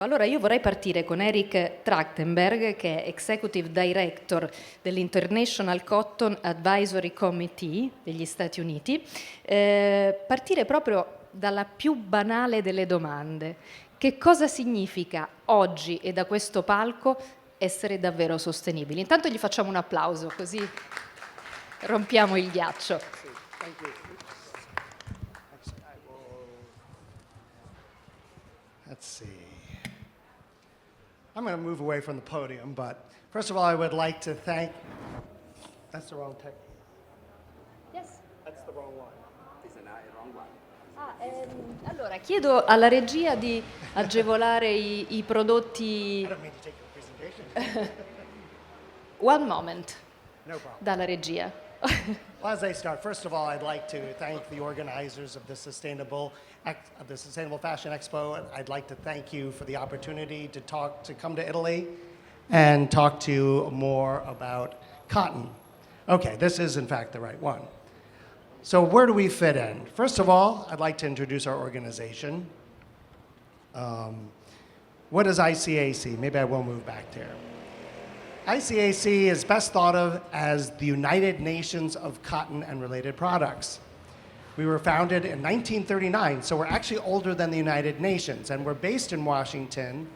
Allora io vorrei partire con Eric Trachtenberg, che è Executive Director dell'International Cotton Advisory Committee degli Stati Uniti, partire proprio dalla più banale delle domande. Che cosa significa oggi e da questo palco essere davvero sostenibili? Intanto gli facciamo un applauso, così rompiamo il ghiaccio. Let's see. I'm going to move away from the podium, but first of all, I would like to thank. That's the wrong tech. Yes. That's the wrong one. Allora, chiedo alla regia di agevolare i prodotti. I don't mean to take your presentation. One moment. No problem. Dalla regia. Well, as I start, first of all, I'd like to thank the organizers of the Sustainable Fashion Expo. I'd like to thank you for the opportunity to come to Italy and talk to you more about cotton. Okay, this is in fact the right one. So where do we fit in? First of all, I'd like to introduce our organization. What is ICAC? Maybe I will move back there. ICAC is best thought of as the United Nations of Cotton and Related Products. We were founded in 1939, so we're actually older than the United Nations, and we're based in Washington.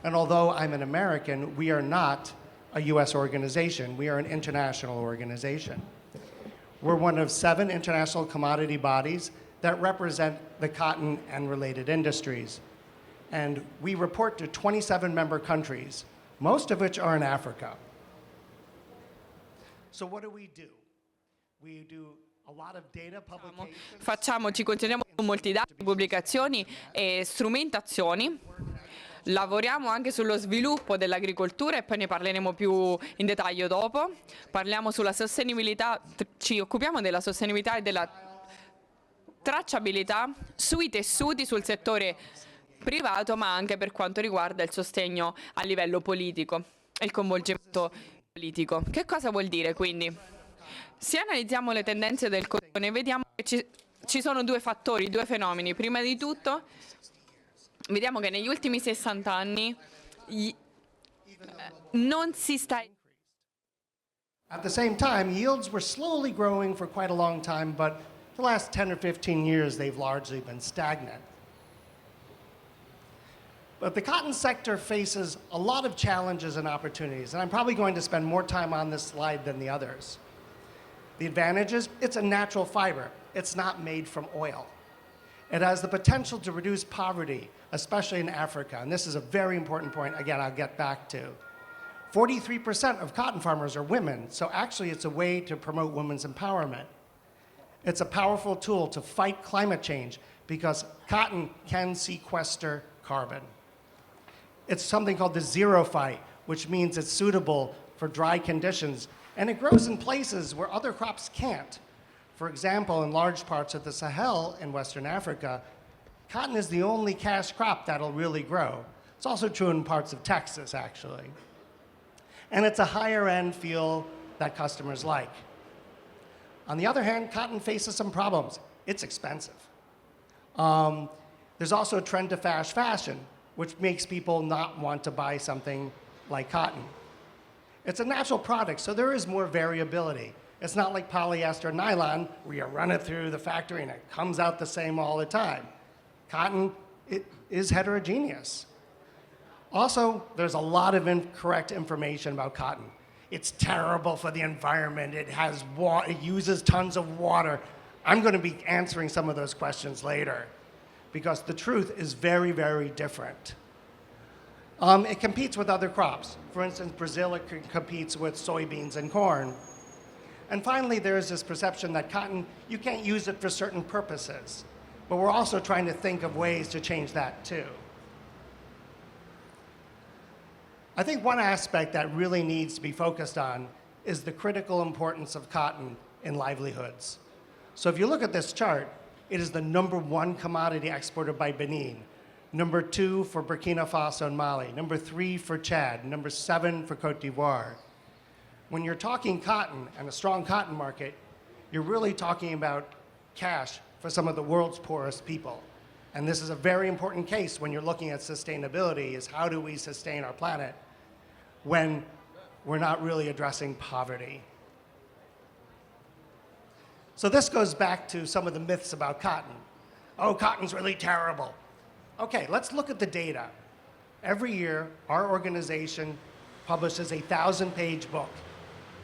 And although I'm an American, we are not a US organization. We are an international organization. We're one of 7 international commodity bodies that represent the cotton and related industries. And we report to 27 member countries, most of which are in Africa. So what do? We do a lot of data publications. Ci concentriamo su molti dati, pubblicazioni e strumentazioni. Lavoriamo anche sullo sviluppo dell'agricoltura e poi ne parleremo più in dettaglio dopo. Parliamo sulla sostenibilità, ci occupiamo della sostenibilità e della tracciabilità sui tessuti, sul settore privato, ma anche per quanto riguarda il sostegno a livello politico e il coinvolgimento politico. Che cosa vuol dire quindi? Se analizziamo le tendenze del cotone, vediamo che ci sono 2 fattori, 2 fenomeni. Prima di tutto, vediamo che negli ultimi 60 anni non si sta. At the same time, yields were slowly growing for quite a long time, but for the last 10 or 15 years, they've largely been stagnant. But the cotton sector faces a lot of challenges and opportunities, and I'm probably going to spend more time on this slide than the others. The advantage is it's a natural fiber. It's not made from oil. It has the potential to reduce poverty, especially in Africa, and this is a very important point, again, I'll get back to. 43% of cotton farmers are women, so actually it's a way to promote women's empowerment. It's a powerful tool to fight climate change because cotton can sequester carbon. It's something called the zero fight, which means it's suitable for dry conditions, and it grows in places where other crops can't. For example, in large parts of the Sahel in Western Africa, cotton is the only cash crop that'll really grow. It's also true in parts of Texas, actually. And it's a higher end feel that customers like. On the other hand, cotton faces some problems. It's expensive. There's also a trend to fast fashion, which makes people not want to buy something like cotton. It's a natural product, so there is more variability. It's not like polyester nylon, where you run it through the factory and it comes out the same all the time. Cotton, it is heterogeneous. Also, there's a lot of incorrect information about cotton. It's terrible for the environment. It uses tons of water. I'm going to be answering some of those questions later, because the truth is very, very different. It competes with other crops. For instance, Brazil competes with soybeans and corn. And finally, there is this perception that cotton, you can't use it for certain purposes. But we're also trying to think of ways to change that too. I think one aspect that really needs to be focused on is the critical importance of cotton in livelihoods. So if you look at this chart, it is the #1 commodity exported by Benin, #2 for Burkina Faso and Mali, #3 for Chad, #7 for Cote d'Ivoire. When you're talking cotton and a strong cotton market, you're really talking about cash for some of the world's poorest people. and this is a very important case when you're looking at sustainability, is how do we sustain our planet when we're not really addressing poverty? So this goes back to some of the myths about cotton. Oh, cotton's really terrible. Okay, let's look at the data. Every year, our organization publishes a 1,000-page book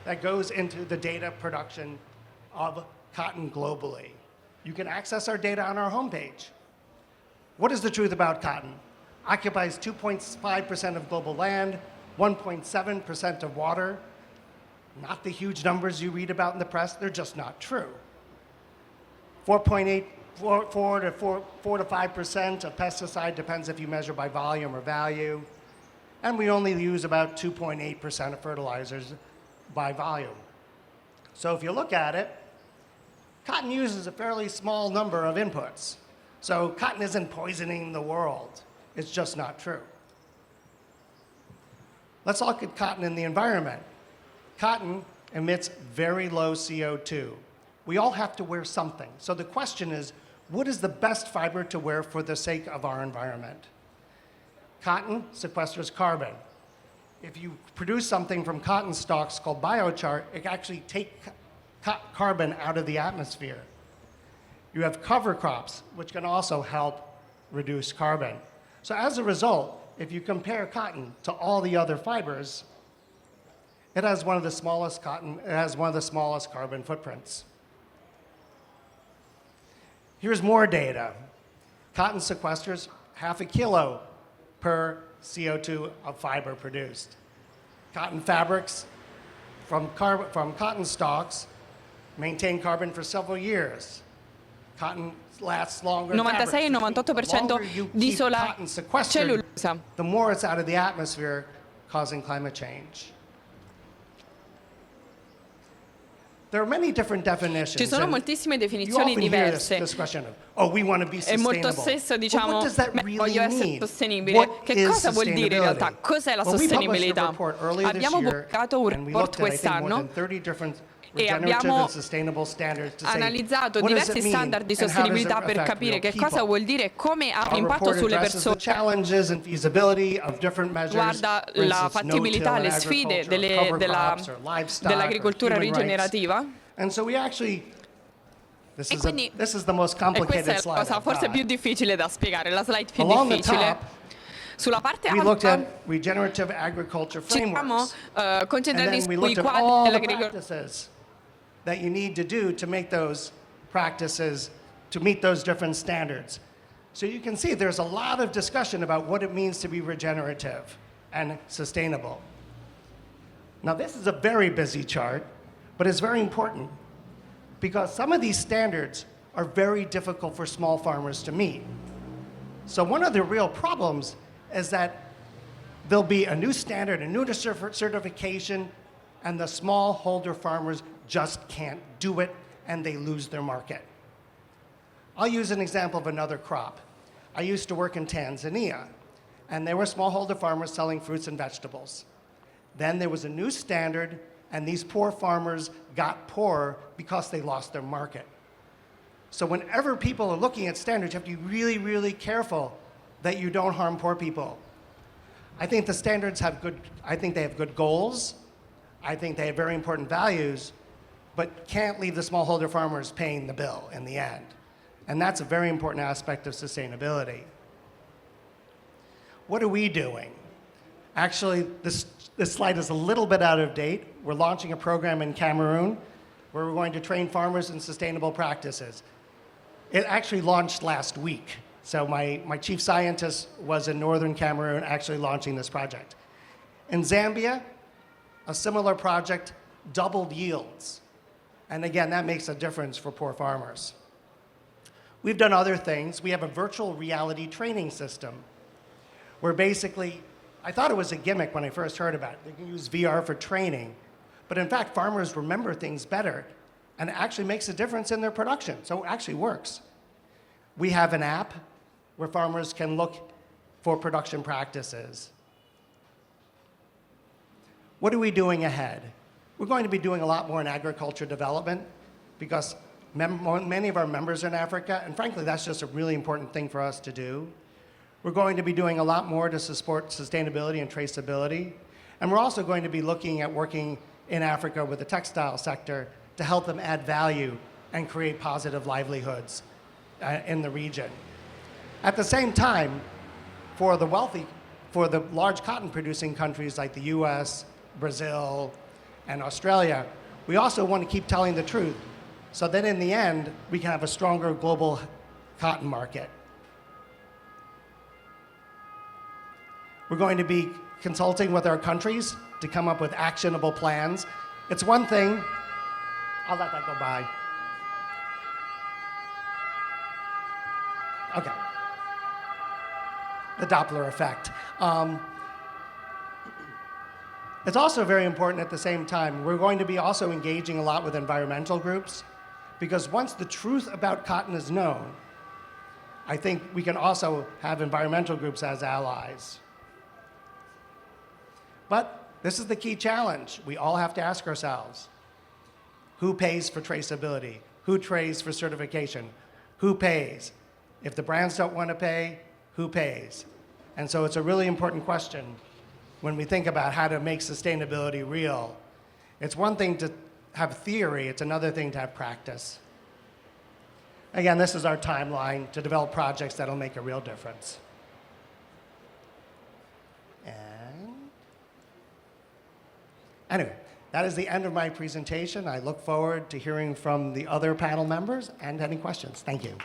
that goes into the data production of cotton globally. You can access our data on our homepage. What is the truth about cotton? Occupies 2.5% of global land, 1.7% of water. Not the huge numbers you read about in the press, they're just not true. 4 to 5% of pesticide, depends if you measure by volume or value. And we only use about 2.8% of fertilizers by volume. So if you look at it, cotton uses a fairly small number of inputs. So cotton isn't poisoning the world. It's just not true. Let's look at cotton in the environment. Cotton emits very low CO2. We all have to wear something. So the question is, what is the best fiber to wear for the sake of our environment? Cotton sequesters carbon. If you produce something from cotton stalks called biochar, it can actually take carbon out of the atmosphere. You have cover crops, which can also help reduce carbon. So as a result, if you compare cotton to all the other fibers, it has one of the smallest carbon footprints. Here's more data. Cotton sequesters 0.5 kilo per CO2 of fiber produced. Cotton fabrics from cotton stalks maintain carbon for several years. Cotton lasts longer. 96 e 98% di sola cellulosa. The more it's out of the atmosphere, causing climate change. There are many different definitions. Ci sono moltissime definizioni diverse. Oh, we want to be e molto spesso diciamo, voglio essere sostenibile. Che cosa vuol dire in realtà? Cos'è la sostenibilità? Abbiamo pubblicato un report quest'anno e abbiamo analizzato diversi standard di sostenibilità per capire che cosa vuol dire e come ha un impatto sulle persone. Guarda la fattibilità, le sfide dell'agricoltura rigenerativa. E quindi questa è la cosa forse più difficile da spiegare, la slide più difficile. Sulla parte alta ci siamo concentrati sui quadri dell'agricoltura. That you need to do to make those practices, to meet those different standards. So you can see there's a lot of discussion about what it means to be regenerative and sustainable. Now this is a very busy chart, but it's very important because some of these standards are very difficult for small farmers to meet. So one of the real problems is that there'll be a new standard, a new certification, and the smallholder farmers just can't do it, and they lose their market. I'll use an example of another crop. I used to work in Tanzania, and there were smallholder farmers selling fruits and vegetables. Then there was a new standard, and these poor farmers got poorer because they lost their market. So whenever people are looking at standards, you have to be really, really careful that you don't harm poor people. I think the standards have good goals. I think they have very important values, but can't leave the smallholder farmers paying the bill in the end. And that's a very important aspect of sustainability. What are we doing? Actually, this slide is a little bit out of date. We're launching a program in Cameroon where we're going to train farmers in sustainable practices. It actually launched last week. So my chief scientist was in northern Cameroon actually launching this project. In Zambia, a similar project doubled yields. And again, that makes a difference for poor farmers. We've done other things. We have a virtual reality training system where basically, I thought it was a gimmick when I first heard about it. They can use VR for training. But in fact, farmers remember things better, and it actually makes a difference in their production. So it actually works. We have an app where farmers can look for production practices. What are we doing ahead? We're going to be doing a lot more in agriculture development because Many of our members are in Africa, and frankly, that's just a really important thing for us to do. We're going to be doing a lot more to support sustainability and traceability, and we're also going to be looking at working in Africa with the textile sector to help them add value and create positive livelihoods in the region. At the same time, for the large cotton producing countries like the US, Brazil, and Australia, we also want to keep telling the truth so that in the end, we can have a stronger global cotton market. We're going to be consulting with our countries to come up with actionable plans. It's one thing, I'll let that go by. Okay. The Doppler effect. It's also very important at the same time. We're going to be also engaging a lot with environmental groups, because once the truth about cotton is known, I think we can also have environmental groups as allies. But this is the key challenge. We all have to ask ourselves, who pays for traceability? Who pays for certification? Who pays? If the brands don't want to pay, who pays? And so it's a really important question when we think about how to make sustainability real. It's one thing to have theory, it's another thing to have practice. Again, this is our timeline to develop projects that'll make a real difference. And anyway, that is the end of my presentation. I look forward to hearing from the other panel members and any questions. Thank you.